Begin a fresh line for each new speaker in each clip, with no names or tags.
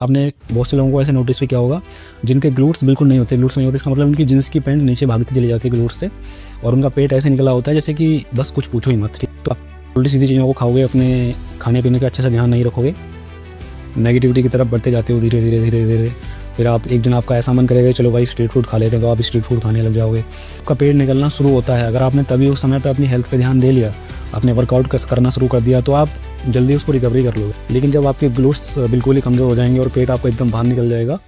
आपने बहुत से लोगों को ऐसे नोटिस भी किया होगा जिनके ग्लूट्स बिल्कुल नहीं होते। ग्लूट्स नहीं होते इसका मतलब उनकी जींस की पैंट नीचे भागती चली जाती है ग्लूट्स से, और उनका पेट ऐसे निकला होता है जैसे कि बस कुछ पूछो ही मत। ठीक, तो आप उल्टी सीधी चीज़ों को खाओगे, अपने खाने पीने का अच्छे से ध्यान नहीं रखोगे, नेगेटिविटी की तरफ बढ़ते जाते हो धीरे धीरे धीरे धीरे। फिर आप एक दिन आपका ऐसा मन करेगा चलो भाई स्ट्रीट फूड खा लेते हैं, तो आप स्ट्रीट फूड खाने लग जाओगे। आपका पेट निकलना शुरू होता है। अगर आपने तभी उस समय पर अपनी हेल्थ पे ध्यान दे लिया, आपने वर्कआउट करना शुरू कर दिया, तो आप जल्दी उसको रिकवरी कर लोगे। लेकिन जब आपके ग्लूट्स बिल्कुल ही कमज़ोर हो जाएंगे और पेट आपको एकदम बाहर निकल जाएगा,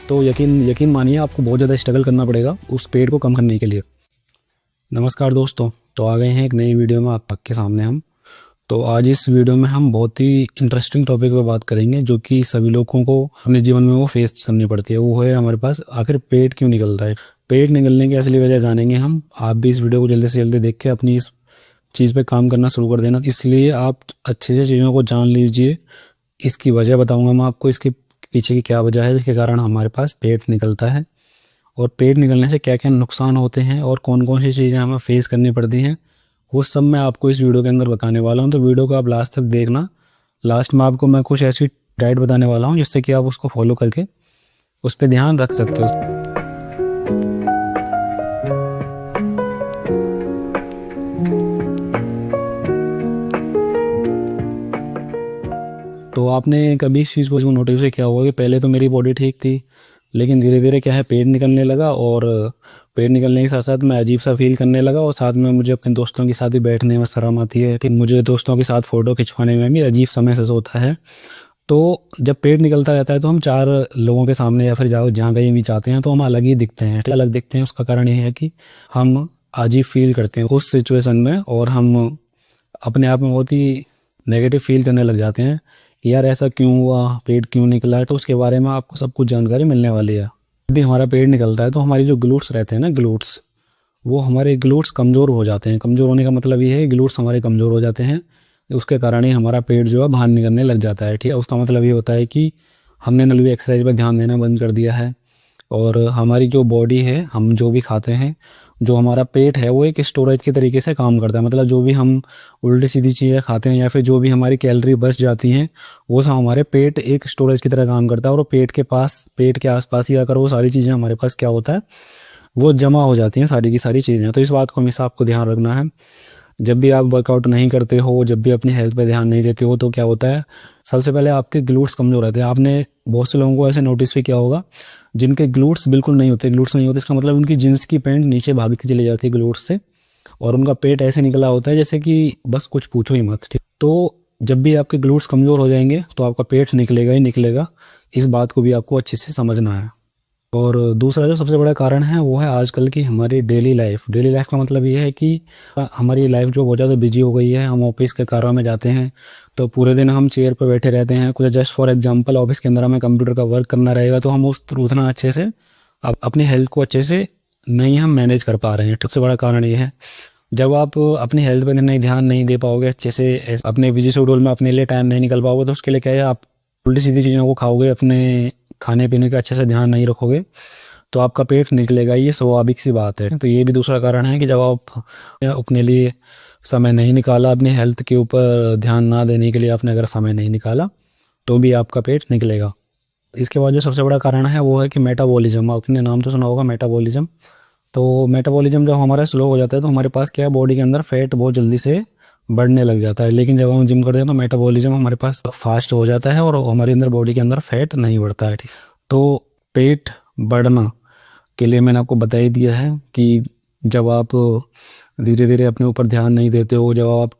तो यकीन मानिए आपको बहुत ज़्यादा स्ट्रगल करना पड़ेगा उस पेट को कम करने के लिए। नमस्कार दोस्तों, तो आ गए हैं एक नई वीडियो में आपके सामने हम। तो आज इस वीडियो में हम बहुत ही इंटरेस्टिंग टॉपिक पर बात करेंगे जो कि सभी लोगों को अपने जीवन में वो फेस करनी पड़ती है। वो है हमारे पास आखिर पेट क्यों निकलता है। पेट निकलने की असली वजह जानेंगे हम। आप भी इस वीडियो को जल्दी से जल्दी देख के अपनी इस चीज़ पे काम करना शुरू कर देना। इसलिए आप अच्छे से चीज़ों को जान लीजिए। इसकी वजह बताऊंगा मैं आपको, इसके पीछे की क्या वजह है जिसके कारण हमारे पास पेट निकलता है, और पेट निकलने से क्या क्या नुकसान होते हैं और कौन कौन सी चीज़ें हमें फेस करनी पड़ती हैं, वो सब मैं आपको इस वीडियो के अंदर बताने वाला हूँ। तो वीडियो को आप लास्ट तक देखना। लास्ट में आपको मैं कुछ ऐसी डाइट बताने वाला हूँ जिससे कि आप उसको फॉलो करके उस पर ध्यान रख सकते हो। तो आपने कभी इस चीज़ को नोटिस किया होगा कि पहले तो मेरी बॉडी ठीक थी, लेकिन धीरे धीरे क्या है पेट निकलने लगा, और पेट निकलने के साथ साथ मैं अजीब सा फील करने लगा, और साथ में मुझे अपने दोस्तों के साथ भी बैठने में शर्म आती है कि मुझे दोस्तों के साथ फ़ोटो खिंचवाने में भी अजीब सा महसूस होता है। तो जब पेट निकलता रहता है तो हम चार लोगों के सामने या फिर जहाँ कहीं भी जाते हैं तो हम अलग ही दिखते हैं। अलग दिखते हैं उसका कारण ये है कि हम अजीब फील करते हैं उस सिचुएशन में, और हम अपने आप में बहुत ही नेगेटिव फील करने लग जाते हैं कि यार ऐसा क्यों हुआ, पेट क्यों निकला है। तो उसके बारे में आपको सब कुछ जानकारी मिलने वाली है। जब भी हमारा पेट निकलता है तो हमारी जो ग्लूट्स रहते हैं ना, ग्लूट्स, वो हमारे ग्लूट्स कमज़ोर हो जाते हैं। कमज़ोर होने का मतलब ये है ग्लूट्स हमारे कमज़ोर हो जाते हैं, उसके कारण ही हमारा पेट जो है बाहर निकलने लग जाता है। ठीक है, उसका मतलब ये होता है कि हमने नलवी एक्सरसाइज पर ध्यान देना बंद कर दिया है, और हमारी जो बॉडी है, हम जो भी खाते हैं, जो हमारा पेट है वो एक स्टोरेज के तरीके से काम करता है। मतलब जो भी हम उल्टी सीधी चीज़ें खाते हैं या फिर जो भी हमारी कैलोरी बच जाती हैं, वो सब हमारे पेट एक स्टोरेज की तरह काम करता है, और पेट के पास, पेट के आसपास ही आकर वो सारी चीज़ें हमारे पास क्या होता है, वो जमा हो जाती हैं सारी की सारी चीज़ें। तो इस बात को हमेशा आपको ध्यान रखना है। जब भी आप वर्कआउट नहीं करते हो, जब भी अपनी हेल्थ पे ध्यान नहीं देते हो, तो क्या होता है, सबसे पहले आपके ग्लूट्स कमज़ोर रहते हैं। आपने बहुत से लोगों को ऐसे नोटिस भी किया होगा जिनके ग्लूट्स बिल्कुल नहीं होते। ग्लूट्स नहीं होते इसका मतलब उनकी जींस की पैंट नीचे भागती चली जाती है ग्लूट्स से, और उनका पेट ऐसे निकला होता है जैसे कि बस कुछ पूछो ही मत। ठीक, तो जब भी आपके ग्लूट्स कमज़ोर हो जाएंगे तो आपका पेट निकलेगा ही निकलेगा। इस बात को भी आपको अच्छे से समझना है। और दूसरा जो सबसे बड़ा कारण है वो है आजकल की हमारी डेली लाइफ। डेली लाइफ का मतलब ये है कि हमारी लाइफ जो बहुत ज़्यादा बिजी हो गई है। हम ऑफिस के कार्यों में जाते हैं तो पूरे दिन हम चेयर पर बैठे रहते हैं। कुछ जस्ट फॉर एग्जांपल ऑफिस के अंदर हमें कंप्यूटर का वर्क करना रहेगा, तो हम उतना अच्छे से अपनी हेल्थ को अच्छे से नहीं हम मैनेज कर पा रहे हैं। सबसे बड़ा कारण ये है, जब आप अपनी हेल्थ पर नहीं ध्यान नहीं दे पाओगे अच्छे से, अपने बिजी शेड्यूल में अपने लिए टाइम नहीं निकल पाओगे, तो उसके लिए क्या है, आप उल्टी सीधी चीज़ों को खाओगे, अपने खाने पीने का अच्छे से ध्यान नहीं रखोगे, तो आपका पेट निकलेगा। ये स्वाभाविक सी बात है। तो ये भी दूसरा कारण है कि जब आप अपने लिए समय नहीं निकाला, अपनी हेल्थ के ऊपर ध्यान ना देने के लिए आपने अगर समय नहीं निकाला, तो भी आपका पेट निकलेगा। इसके बाद जो सबसे बड़ा कारण है वो है कि मेटाबॉलिज्म। आपने नाम तो सुना होगा मेटाबॉलिज्म। तो मेटाबॉलिज्म जब हमारा स्लो हो जाता है तो हमारे पास क्या है, बॉडी के अंदर फैट बहुत जल्दी से बढ़ने लग जाता है। लेकिन जब हम जिम करते हैं तो मेटाबॉलिज्म हमारे पास फास्ट हो जाता है और हमारे अंदर बॉडी के अंदर फैट नहीं बढ़ता है। तो पेट बढ़ना के लिए मैंने आपको बता ही दिया है कि जब आप धीरे धीरे अपने ऊपर ध्यान नहीं देते हो, जब आप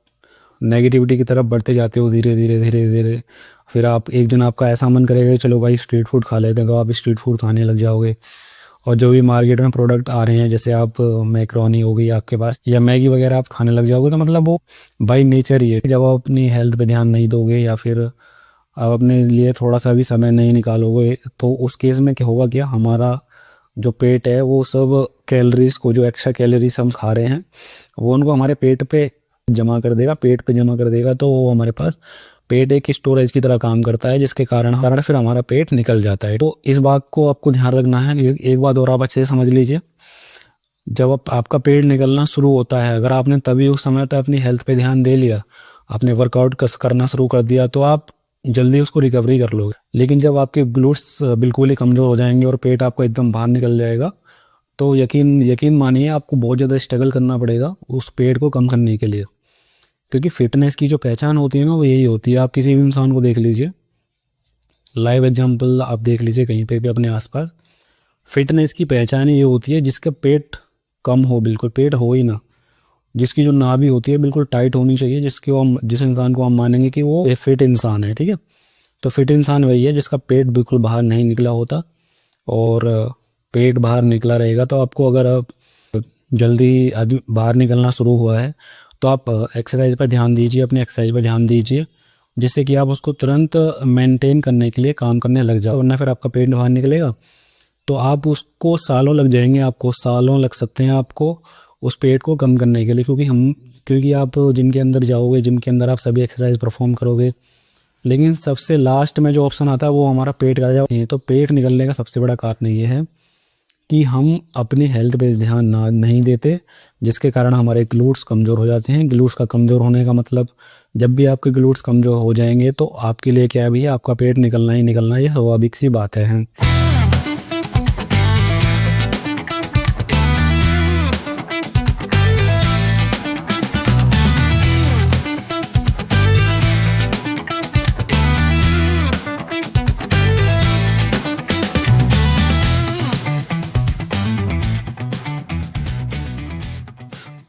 नेगेटिविटी की तरफ बढ़ते जाते हो धीरे धीरे धीरे धीरे, फिर आप एक दिन आपका ऐसा मन करेगा चलो भाई स्ट्रीट फूड खा लेते हैं, तो आप स्ट्रीट फूड खाने लग जाओगे। और जो भी मार्केट में प्रोडक्ट आ रहे हैं, जैसे आप मैक्रोनी हो गई आपके पास या मैगी वगैरह, आप खाने लग जाओगे। तो मतलब वो बाय नेचर ही है। जब आप अपनी हेल्थ पे ध्यान नहीं दोगे या फिर आप अपने लिए थोड़ा सा भी समय नहीं निकालोगे, तो उस केस में क्या होगा, क्या हमारा जो पेट है वो सब कैलोरीज को, जो एक्स्ट्रा कैलोरीज हम खा रहे हैं, वो उनको हमारे पेट पे जमा कर देगा, पेट पे जमा कर देगा। तो वो हमारे पास पेट एक स्टोरेज की तरह काम करता है, जिसके कारण फिर हमारा पेट निकल जाता है। तो इस बात को आपको ध्यान रखना है। एक बात और आप अच्छे से समझ लीजिए, जब आपका पेट निकलना शुरू होता है, अगर आपने तभी उस समय पर अपनी हेल्थ पे ध्यान दे लिया, आपने वर्कआउट करना शुरू कर दिया, तो आप जल्दी उसको रिकवरी कर लोगे। लेकिन जब आपके ग्लूट्स बिल्कुल ही कमज़ोर हो जाएंगे और पेट आपको एकदम बाहर निकल जाएगा, तो यकीन यकीन मानिए आपको बहुत ज़्यादा स्ट्रगल करना पड़ेगा उस पेट को कम करने के लिए। क्योंकि फिटनेस की जो पहचान होती है ना, वो यही होती है। आप किसी भी इंसान को देख लीजिए, लाइव एग्जांपल आप देख लीजिए कहीं पे भी अपने आसपास, फिटनेस की पहचान ये होती है जिसका पेट कम हो, बिल्कुल पेट हो ही ना, जिसकी जो नाभि होती है बिल्कुल टाइट होनी चाहिए, जिस इंसान को हम मानेंगे कि वो एक फिट इंसान है, ठीक है। तो फिट इंसान वही है जिसका पेट बिल्कुल बाहर नहीं निकला होता। और पेट बाहर निकला रहेगा तो आपको, अगर आप जल्दी अभी बाहर निकलना शुरू हुआ है, तो आप एक्सरसाइज पर ध्यान दीजिए, अपनी एक्सरसाइज पर ध्यान दीजिए, जिससे कि आप उसको तुरंत मेंटेन करने के लिए काम करने लग जाओ। वरना फिर आपका पेट बाहर निकलेगा तो आप उसको सालों लग जाएंगे, आपको सालों लग सकते हैं आपको उस पेट को कम करने के लिए। क्योंकि आप जिम के अंदर जाओगे, जिम के अंदर आप सभी एक्सरसाइज परफॉर्म करोगे, लेकिन सबसे लास्ट में जो ऑप्शन आता है वो हमारा पेट का जाओ। तो पेट निकलने का सबसे बड़ा कारण ये है कि हम अपनी हेल्थ पे ध्यान नहीं देते, जिसके कारण हमारे ग्लूट्स कमज़ोर हो जाते हैं। ग्लूट्स का कमज़ोर होने का मतलब, जब भी आपके ग्लूट्स कमज़ोर हो जाएंगे तो आपके लिए क्या है भैया, आपका पेट निकलना ही निकलना, ये स्वाभाविक सी बात है।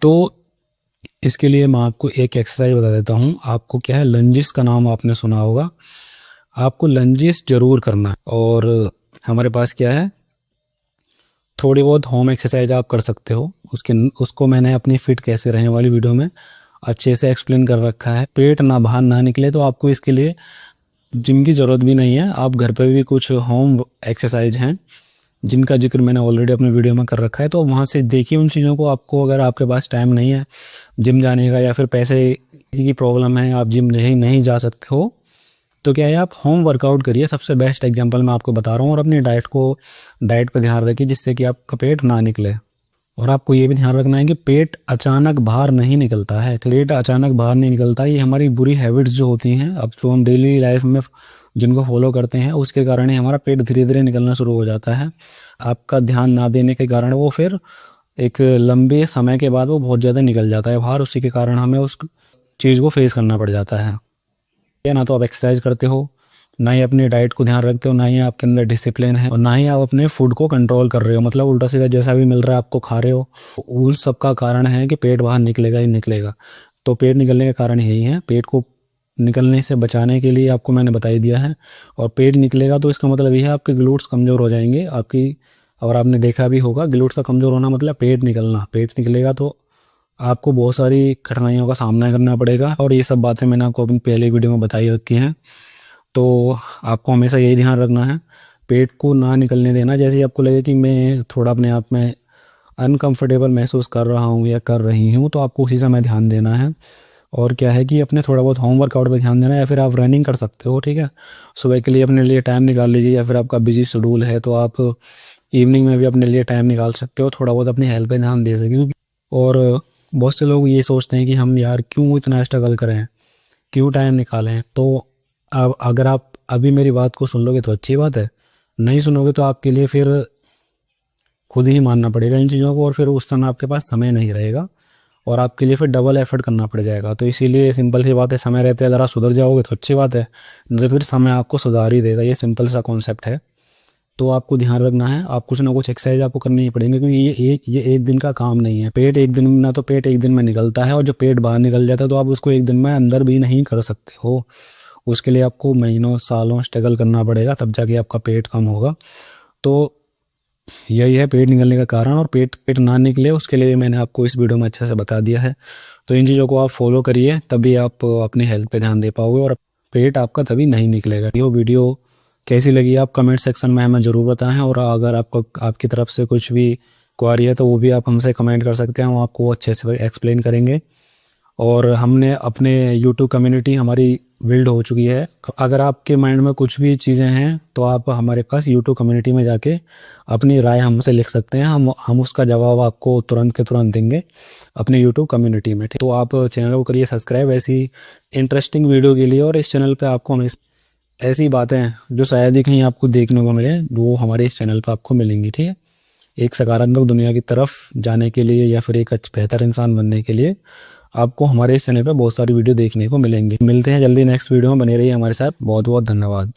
तो इसके लिए मैं आपको एक एक्सरसाइज बता देता हूँ। आपको क्या है, लंजिस का नाम आपने सुना होगा, आपको लंजिस जरूर करना है। और हमारे पास क्या है, थोड़ी बहुत होम एक्सरसाइज आप कर सकते हो। उसको मैंने अपनी फिट कैसे रहें वाली वीडियो में अच्छे से एक्सप्लेन कर रखा है। पेट ना बाहर ना निकले तो आपको इसके लिए जिम की ज़रूरत भी नहीं है, आप घर पे भी कुछ होम एक्सरसाइज हैं जिनका जिक्र मैंने ऑलरेडी अपने वीडियो में कर रखा है। तो वहाँ से देखिए उन चीज़ों को। आपको अगर आपके पास टाइम नहीं है जिम जाने का, या फिर पैसे की प्रॉब्लम है, आप जिम नहीं जा सकते हो, तो क्या है, आप होम वर्कआउट करिए। सबसे बेस्ट एग्जांपल मैं आपको बता रहा हूँ। और अपनी डाइट पर ध्यान रखिए जिससे कि आपका पेट ना निकले। और आपको ये भी ध्यान रखना है कि पेट अचानक बाहर नहीं निकलता है। पेट अचानक बाहर नहीं निकलता, ये हमारी बुरी हैबिट्स जो होती हैं, अब जो हम डेली लाइफ में जिनको फॉलो करते हैं, उसके कारण ही हमारा पेट धीरे धीरे निकलना शुरू हो जाता है। आपका ध्यान ना देने के कारण वो फिर एक लंबे समय के बाद वो बहुत ज़्यादा निकल जाता है बाहर। उसी के कारण हमें उस चीज़ को फेस करना पड़ जाता है। ना तो आप एक्सरसाइज करते हो, ना ही अपनी डाइट को ध्यान रखते हो, ना ही आपके अंदर डिसिप्लिन है, और ना ही आप अपने फूड को कंट्रोल कर रहे हो। मतलब उल्टा सीधा जैसा भी मिल रहा है आपको खा रहे हो। उन सब का कारण है कि पेट बाहर निकलेगा ही निकलेगा। तो पेट निकलने का कारण यही है। पेट को निकलने से बचाने के लिए आपको मैंने बता ही दिया है। और पेट निकलेगा तो इसका मतलब ये है आपके ग्लूट्स कमज़ोर हो जाएंगे आपकी। और आपने देखा भी होगा, ग्लूट्स का कमज़ोर होना मतलब पेट निकलना। पेट निकलेगा तो आपको बहुत सारी कठिनाइयों का सामना करना पड़ेगा। और ये सब बातें मैंने आपको अपनी पहले वीडियो में बताई रखी हैं। तो आपको हमेशा यही ध्यान रखना है, पेट को ना निकलने देना। जैसे ही आपको लगे कि मैं थोड़ा अपने आप में अनकंफर्टेबल महसूस कर रहा हूँ या कर रही हूँ, तो आपको उसी समय ध्यान देना है। और क्या है कि अपने थोड़ा बहुत होम वर्कआउट पे ध्यान देना है, या फिर आप रनिंग कर सकते हो, ठीक है। सुबह के लिए अपने लिए टाइम निकाल लीजिए, या फिर आपका बिजी शेड्यूल है तो आप इवनिंग में भी अपने लिए टाइम निकाल सकते हो, थोड़ा बहुत अपनी हेल्थ पे ध्यान दे सकें। और बहुत से लोग ये सोचते हैं कि हम यार क्यों इतना स्ट्रगल करें, क्यों टाइम निकालें। तो अब अगर आप अभी मेरी बात को सुन लोगे तो अच्छी बात है, नहीं सुनोगे तो आपके लिए फिर खुद ही मानना पड़ेगा इन चीज़ों को, और फिर उस समय आपके पास समय नहीं रहेगा और आपके लिए फिर डबल एफर्ट करना पड़ जाएगा। तो इसीलिए सिंपल सी बात है, समय रहते अगर आप सुधर जाओगे तो अच्छी बात है, नहीं तो फिर समय आपको सुधार ही देगा। ये सिंपल सा कॉन्सेप्ट है। तो आपको ध्यान रखना है, आप कुछ ना कुछ एक्सरसाइज आपको करनी ही पड़ेंगे, क्योंकि ये एक दिन का काम नहीं है। पेट एक दिन ना, तो पेट एक दिन में निकलता है, और जो पेट बाहर निकल जाता है तो आप उसको एक दिन में अंदर भी नहीं कर सकते हो। उसके लिए आपको महीनों सालों स्ट्रगल करना पड़ेगा, तब जाके आपका पेट कम होगा। तो यही है पेट निकलने का कारण। और पेट ना निकले उसके लिए मैंने आपको इस वीडियो में अच्छे से बता दिया है। तो इन चीज़ों को आप फॉलो करिए, तभी आप अपनी हेल्थ पे ध्यान दे पाओगे और पेट आपका तभी नहीं निकलेगा। ये वीडियो कैसी लगी आप कमेंट सेक्शन में हमें ज़रूर बताएं। और अगर आपको आपकी तरफ से कुछ भी क्वारी है तो वो भी आप हमसे कमेंट कर सकते हैं, हम आपको अच्छे से एक्सप्लेन करेंगे। और हमने अपने यूट्यूब कम्युनिटी हमारी बिल्ड हो चुकी है। अगर आपके माइंड में कुछ भी चीज़ें हैं तो आप हमारे पास यूट्यूब कम्युनिटी में जाके अपनी राय हमसे लिख सकते हैं। हम उसका जवाब आपको तुरंत के तुरंत देंगे अपने यूट्यूब कम्युनिटी में। तो आप चैनल को करिए सब्सक्राइब ऐसी इंटरेस्टिंग वीडियो के लिए। और इस चैनल पे आपको हमें ऐसी बातें जो शायद ही कहीं आपको देखने को मिले, वो हमारे इस चैनल पर आपको मिलेंगी। ठीक है, एक सकारात्मक दुनिया की तरफ जाने के लिए या फिर एक बेहतर इंसान बनने के लिए आपको हमारे इस चैनल पर बहुत सारी वीडियो देखने को मिलेंगी। मिलते हैं जल्दी नेक्स्ट वीडियो में, बने रहिए हमारे साथ। बहुत बहुत धन्यवाद।